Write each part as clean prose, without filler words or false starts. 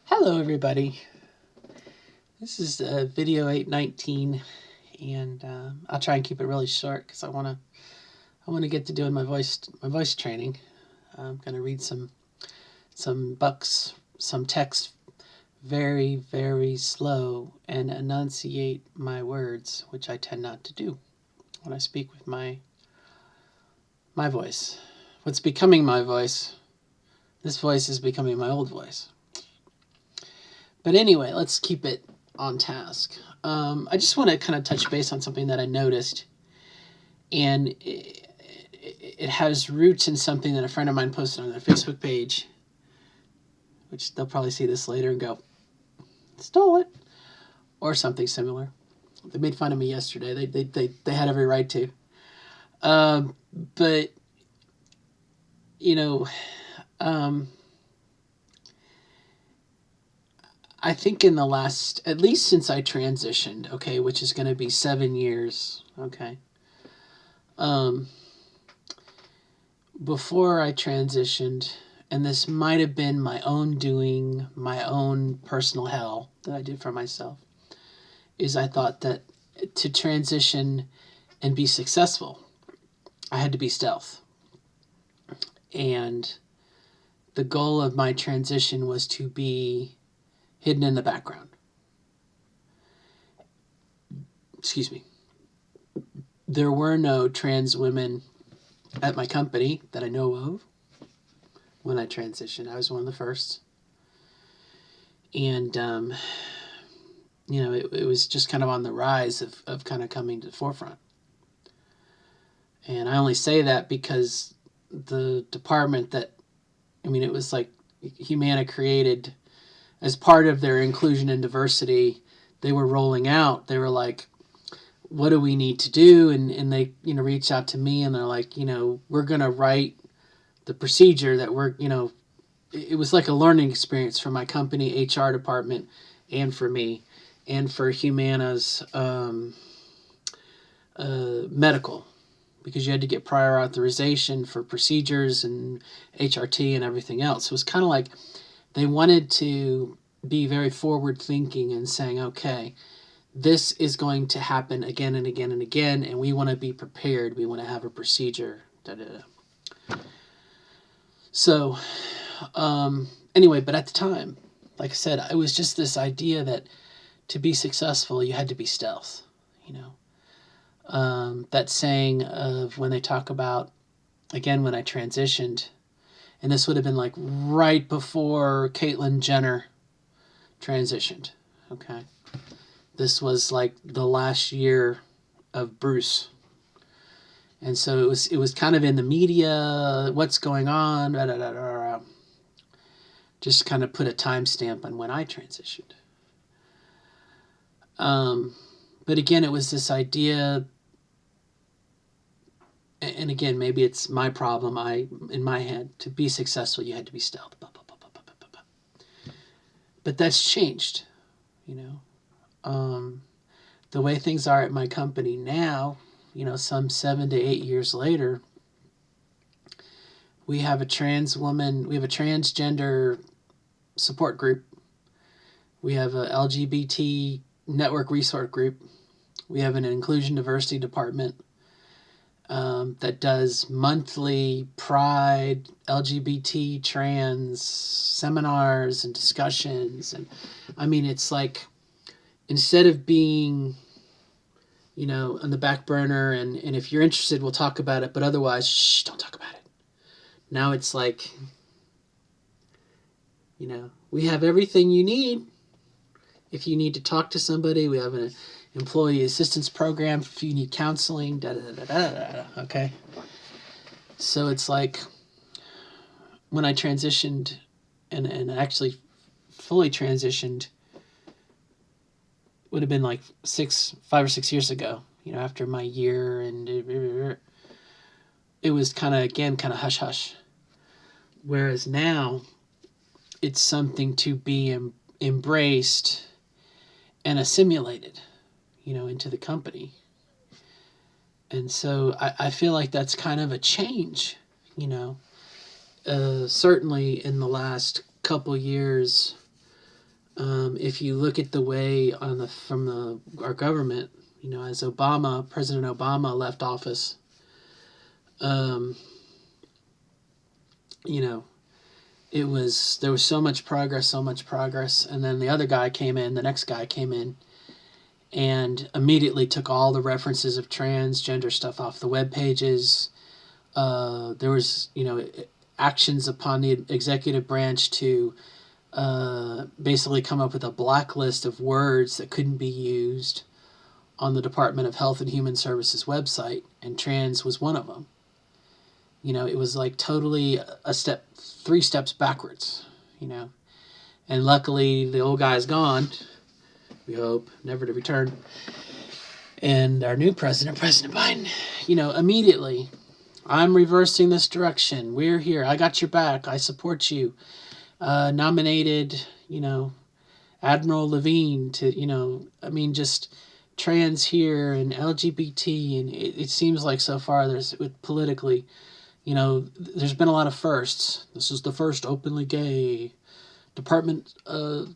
Hello, everybody. This is video 819, and I'll try and keep it really short because I want to get to doing my voice training. I'm going to read some bucks, some text very very slow and enunciate my words, which I tend not to do when I speak with my voice. What's becoming my voice? This voice is becoming my old voice. But anyway, let's keep it on task. I just want to kind of touch base on something that I noticed, and it has roots in something that a friend of mine posted on their Facebook page, which they'll probably see this later and go, stole it, or something similar. They made fun of me yesterday. They had every right to. But, you know, um, I think in the last, at least since I transitioned, okay, which is going to be 7 years, okay. Before I transitioned, and this might have been my own doing, my own personal hell that I did for myself, is I thought that to transition and be successful, I had to be stealth. And the goal of my transition was to be hidden in the background. Excuse me. There were no trans women at my company that I know of when I transitioned. I was one of the first. And, it was just kind of on the rise of kind of coming to the forefront. And I only say that because the department it was like Humana created as part of their inclusion and diversity, they were rolling out. They were like, what do we need to do? And they, reached out to me and they're like, we're going to write the procedure that it was like a learning experience for my company HR department and for me and for Humana's medical, because you had to get prior authorization for procedures and HRT and everything else. So it was kind of like they wanted to be very forward thinking and saying, okay, this is going to happen again and again and again, and we want to be prepared. We want to have a procedure. Da, da, da. So, anyway, but at the time, like I said, it was just this idea that to be successful, you had to be stealth, that saying of when they talk about, again, when I transitioned, and this would have been like right before Caitlyn Jenner transitioned, okay? This was like the last year of Bruce. And so it was kind of in the media, what's going on, da, da, da, da, da. Just kind of put a timestamp on when I transitioned. But again, it was this idea, and again, maybe it's my problem. In my head, to be successful, you had to be stealth. But that's changed, the way things are at my company now, some 7 to 8 years later, we have a trans woman, we have a transgender support group, we have a LGBT network resource group, we have an inclusion diversity department that does monthly pride, LGBT, trans seminars and discussions. And it's like, instead of being, on the back burner, and if you're interested, we'll talk about it, but otherwise, shh, don't talk about it. Now it's like, we have everything you need. If you need to talk to somebody, we have an employee assistance program. If you need counseling, da da da da da. Okay. So it's like, when I transitioned, and actually fully transitioned, would have been like 5 or 6 years ago. After my year, and it was kind of hush hush. Whereas now, it's something to be embraced and assimilated, into the company. And so I feel like that's kind of a change, certainly in the last couple years, if you look at the way our government, as President Obama left office, um, you know, there was so much progress, and then the next guy came in, and immediately took all the references of transgender stuff off the web pages. There was, actions upon the executive branch to basically come up with a blacklist of words that couldn't be used on the Department of Health and Human Services website, and trans was one of them. It was like totally three steps backwards, And luckily, the old guy's gone. We hope never to return. And our new president, President Biden, immediately, I'm reversing this direction. We're here. I got your back. I support you. Nominated, Admiral Levine to, just trans here and LGBT. And it seems like so far politically, there's been a lot of firsts. This is the first openly gay Department of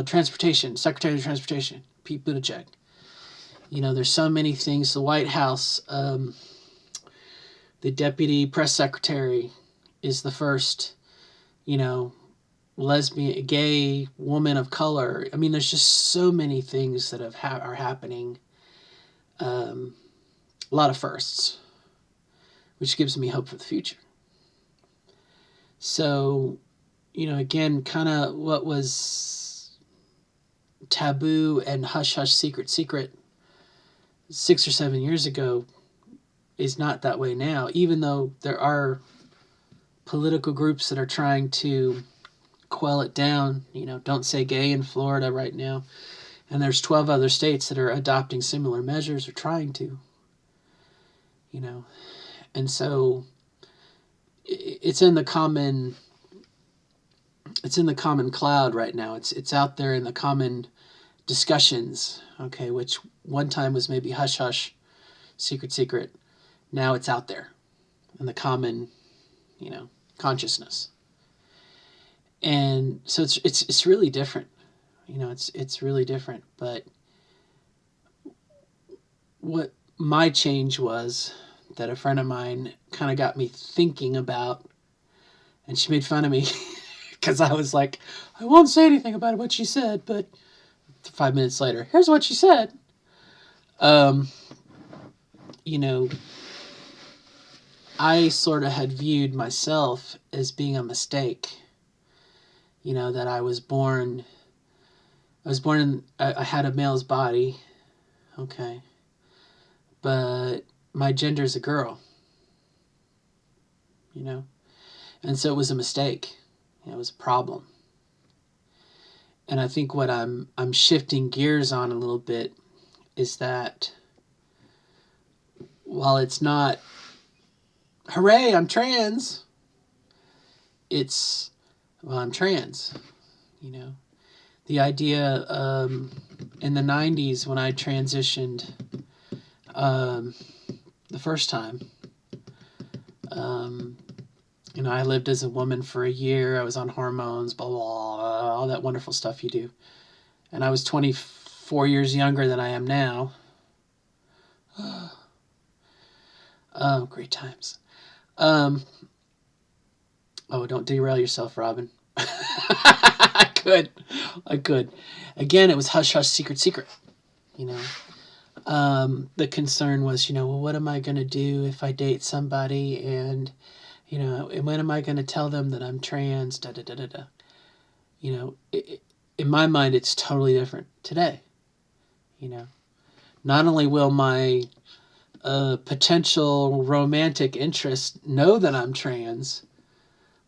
Transportation, Secretary of Transportation, Pete Buttigieg. There's so many things. The White House, the deputy press secretary is the first, lesbian, gay woman of color. There's just so many things that are happening. A lot of firsts, which gives me hope for the future. So, again, kind of what was taboo and hush-hush, secret 6 or 7 years ago is not that way now, even though there are political groups that are trying to quell it down. Don't say gay in Florida right now. And there's 12 other states that are adopting similar measures or trying to. And so it's in the common cloud right now. It's out there in the common discussions, okay, which one time was maybe hush hush, secret. Now it's out there in the common, consciousness. And so it's really different. It's really different. But what my change was that a friend of mine kind of got me thinking about, and she made fun of me because I was like, I won't say anything about what she said, but 5 minutes later, here's what she said. I sort of had viewed myself as being a mistake. That I was born I had a male's body, okay, but my gender is a girl, and so it was a mistake. It was a problem. And I think what I'm shifting gears on a little bit is that while it's not, hooray, I'm trans, it's, well, I'm trans, The idea in the 90s when I transitioned the first time, I lived as a woman for a year. I was on hormones, blah, blah, blah, all that wonderful stuff you do. And I was 24 years younger than I am now. Oh, great times. Oh, don't derail yourself, Robin. I could. Again, it was hush, hush, secret. The concern was, well, what am I going to do if I date somebody and, and when am I going to tell them that I'm trans, in my mind, it's totally different today. Not only will my potential romantic interest know that I'm trans,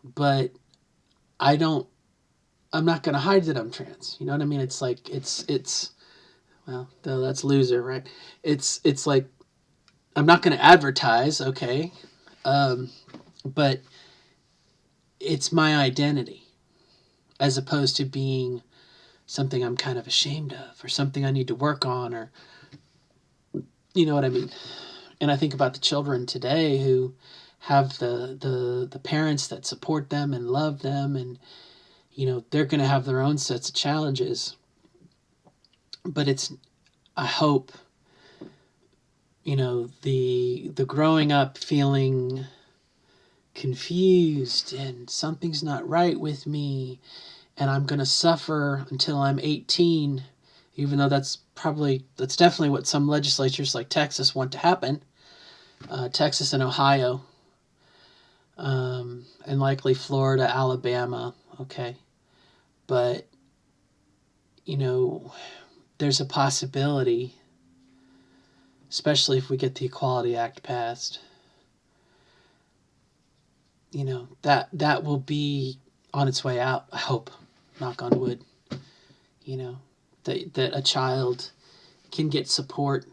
but I'm not going to hide that I'm trans. You know what I mean? It's like, well, that's loser, right? It's like, I'm not going to advertise, okay? But it's my identity as opposed to being something I'm kind of ashamed of or something I need to work on, or, you know what I mean? And I think about the children today who have the parents that support them and love them, and they're going to have their own sets of challenges. But it's, I hope, the growing up feeling confused and something's not right with me and I'm going to suffer until I'm 18, even though that's definitely what some legislatures like Texas want to happen. Texas and Ohio, and likely Florida, Alabama. Okay. But, there's a possibility, especially if we get the Equality Act passed, that will be on its way out, I hope, knock on wood, that a child can get support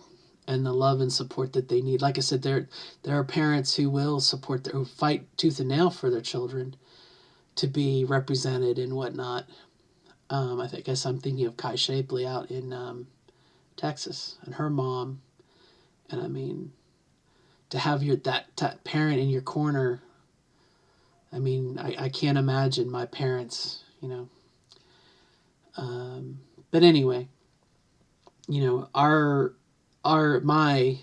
and the love and support that they need. Like I said, there are parents who will who fight tooth and nail for their children to be represented and whatnot. I guess I'm thinking of Kai Shapley out in Texas and her mom. And I mean, to have that parent in your corner, I mean, I can't imagine my parents, But anyway, my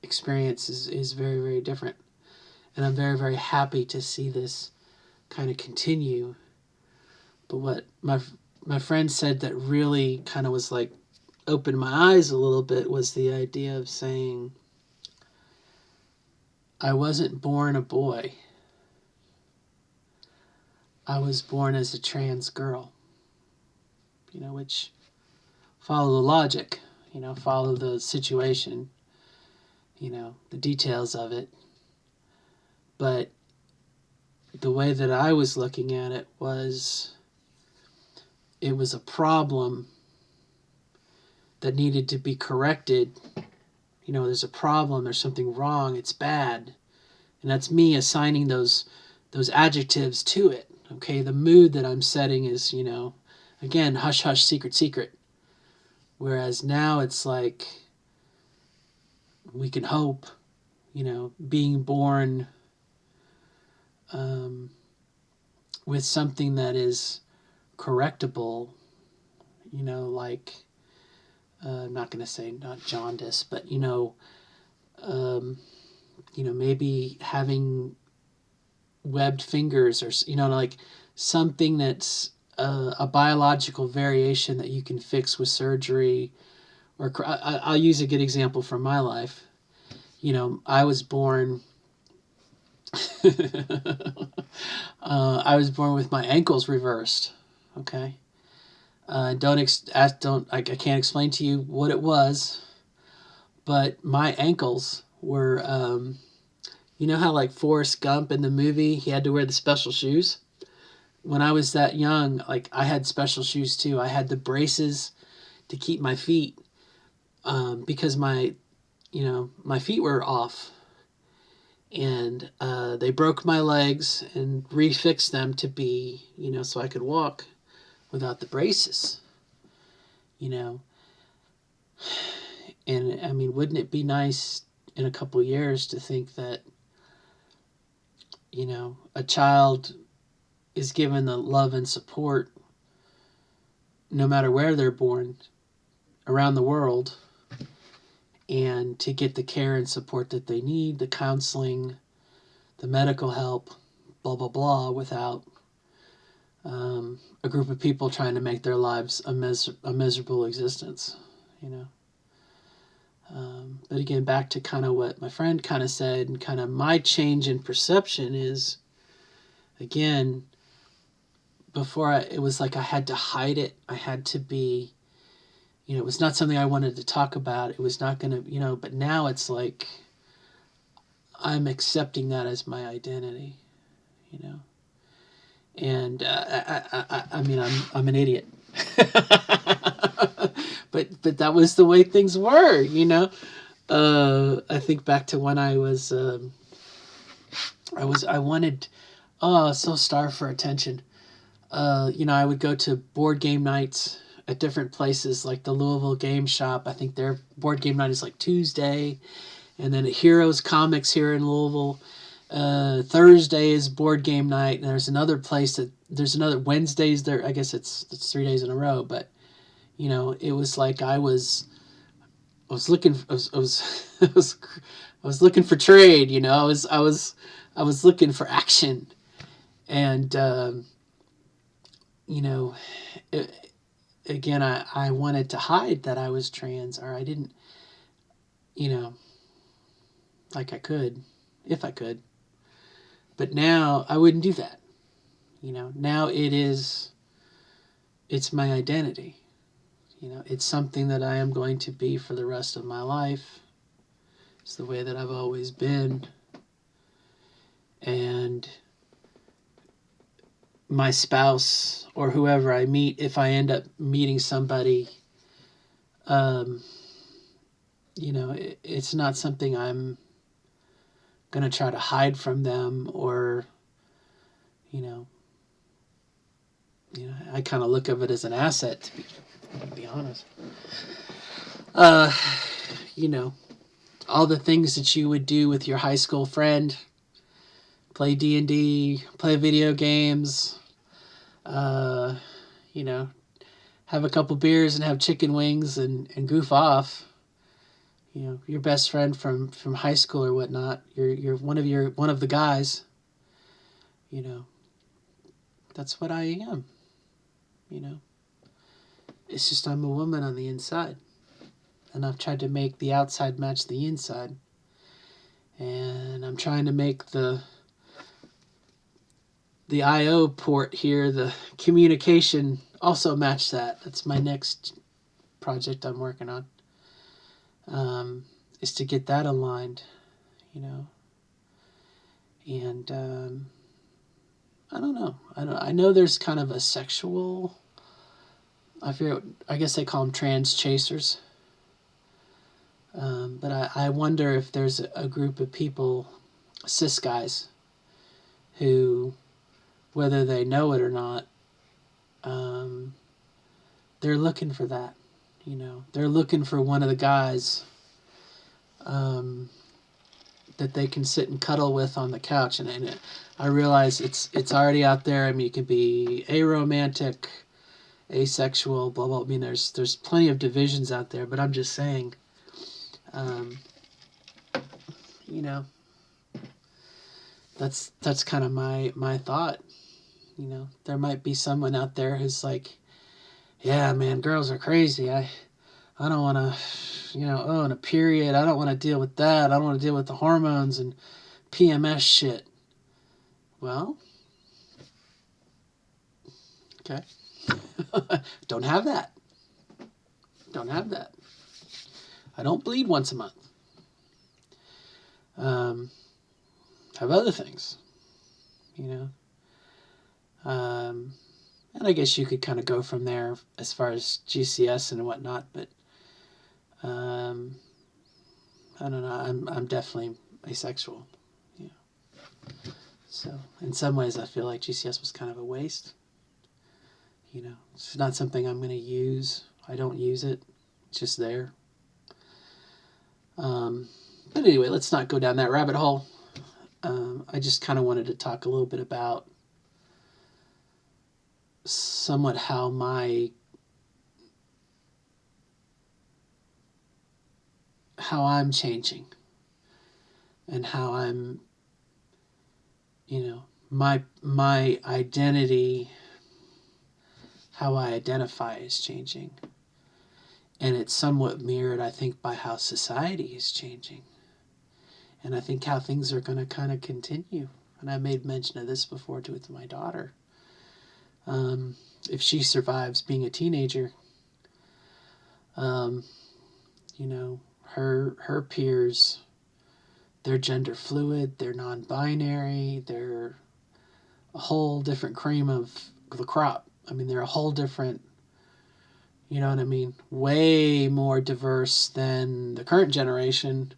experience is very, very different. And I'm very, very happy to see this kind of continue. But what my friend said that really kind of was like opened my eyes a little bit was the idea of saying, I wasn't born a boy. I was born as a trans girl. Which follow the logic, follow the situation, the details of it. But the way that I was looking at it was a problem that needed to be corrected. There's a problem, there's something wrong, it's bad. And that's me assigning those adjectives to it. Okay, the mood that I'm setting is, again, hush, hush, secret, secret. Whereas now it's like, we can hope, being born with something that is correctable, like, I'm not going to say not jaundice, but, maybe having webbed fingers or, like something that's a biological variation that you can fix with surgery. Or I'll use a good example from my life. I was born I was born with my ankles reversed. Okay. I can't explain to you what it was, but my ankles were, how like Forrest Gump in the movie, he had to wear the special shoes. When I was that young, like I had special shoes too. I had the braces to keep my feet, because my feet were off, and they broke my legs and refixed them to be, so I could walk without the braces, and I mean, wouldn't it be nice in a couple years to think that, a child is given the love and support no matter where they're born around the world, and to get the care and support that they need, the counseling, the medical help, blah, blah, blah, without a group of people trying to make their lives a miserable existence, But again, back to kind of what my friend kind of said, and kind of my change in perception is, again, before it was like I had to hide it. I had to be, it was not something I wanted to talk about. It was not going to, but now it's like I'm accepting that as my identity, and I mean, I'm an idiot. but that was the way things were, I think back to when I wanted, so starved for attention. I would go to board game nights at different places, like the Louisville Game Shop. I think their board game night is like Tuesday, and then at Heroes Comics here in Louisville. Thursday is board game night, and there's another place that there's another Wednesdays there. I guess it's 3 days in a row, but it was like I was looking I was looking for trade. I was looking for action, and you know, again, I wanted to hide that I was trans, or I didn't, like I could, if I could. But now I wouldn't do that. Now it's my identity. It's something that I am going to be for the rest of my life. It's the way that I've always been. And my spouse or whoever I meet, if I end up meeting somebody, it's not something I'm going to try to hide from them, or, I kind of look at it as an asset, to be honest. All the things that you would do with your high school friend, play D&D, play video games, have a couple beers and have chicken wings and goof off. Your best friend from high school or whatnot, you're one of the guys. That's what I am. It's just I'm a woman on the inside, and I've tried to make the outside match the inside, and I'm trying to make the I/O port here, the communication, also match that. That's my next project I'm working on. Is to get that aligned, and I don't know. I know there's kind of a sexual. I guess they call them trans chasers. But I wonder if there's a group of people, cis guys, who, whether they know it or not, they're looking for that. They're looking for one of the guys that they can sit and cuddle with on the couch. And I realize it's already out there. I mean, it could be aromantic, asexual, blah blah. I mean, there's plenty of divisions out there. But I'm just saying, that's kind of my thought. There might be someone out there who's like, yeah, man, girls are crazy. I don't want to, in a period, I don't want to deal with that. I don't want to deal with the hormones and PMS shit. Well, okay. Don't have that. I don't bleed once a month. Have other things, and I guess you could kind of go from there as far as GCS and whatnot, but I don't know. I'm definitely asexual. So in some ways, I feel like GCS was kind of a waste. It's not something I'm going to use. I don't use it. It's just there. But anyway, let's not go down that rabbit hole. I just kind of wanted to talk a little bit about somewhat how I'm changing, and how I'm, my identity, how I identify is changing. And it's somewhat mirrored, I think, by how society is changing. And I think how things are going to kind of continue. And I made mention of this before to my daughter. If she survives being a teenager, her peers, they're gender fluid, they're non-binary, they're a whole different cream of the crop. I mean, they're a whole different, way more diverse than the current generation,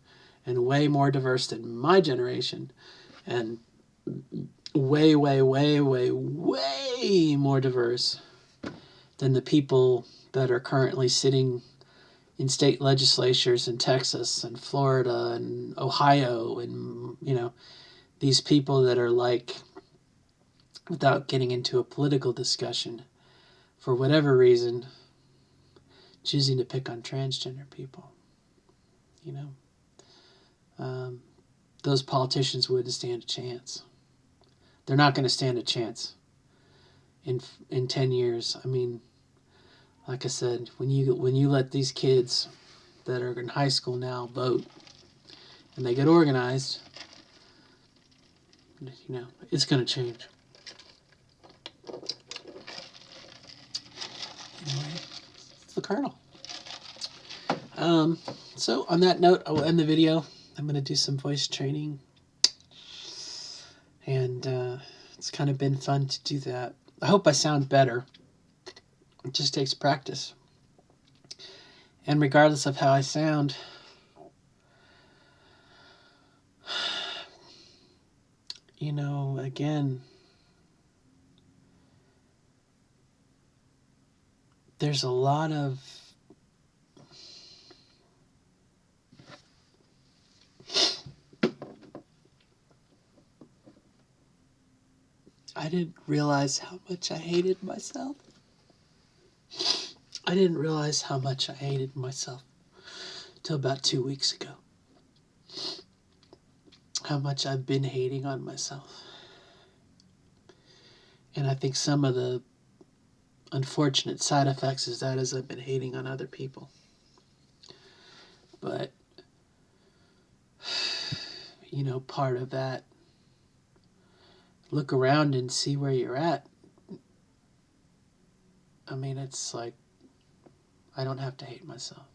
and way more diverse than my generation, and way, way, way, way, way more diverse than the people that are currently sitting in state legislatures in Texas and Florida and Ohio and, these people that are like, without getting into a political discussion, for whatever reason, choosing to pick on transgender people. You know, those politicians wouldn't stand a chance. They're not going to stand a chance in 10 years. I mean, like I said, when you let these kids that are in high school now vote and they get organized, you know, it's going to change. Anyway, it's the Colonel. So on that note, I will end the video. I'm going to do some voice training, and it's kind of been fun to do that. I hope I sound better. It just takes practice. And regardless of how I sound, you know, again, there's a lot of I didn't realize how much I hated myself. I didn't realize how much I hated myself till about 2 weeks ago. How much I've been hating on myself. And I think some of the unfortunate side effects is that is I've been hating on other people. But, you know, part of that, look around and see where you're at. I mean, it's like, I don't have to hate myself.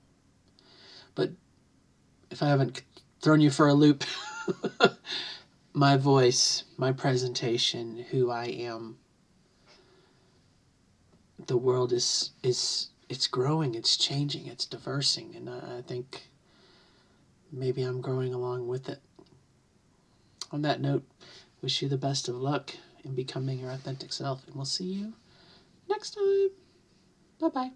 But if I haven't thrown you for a loop, my voice, my presentation, who I am, the world is it's growing, it's changing, it's diversing, and I think maybe I'm growing along with it. On that note, wish you the best of luck in becoming your authentic self, and we'll see you next time. Bye-bye.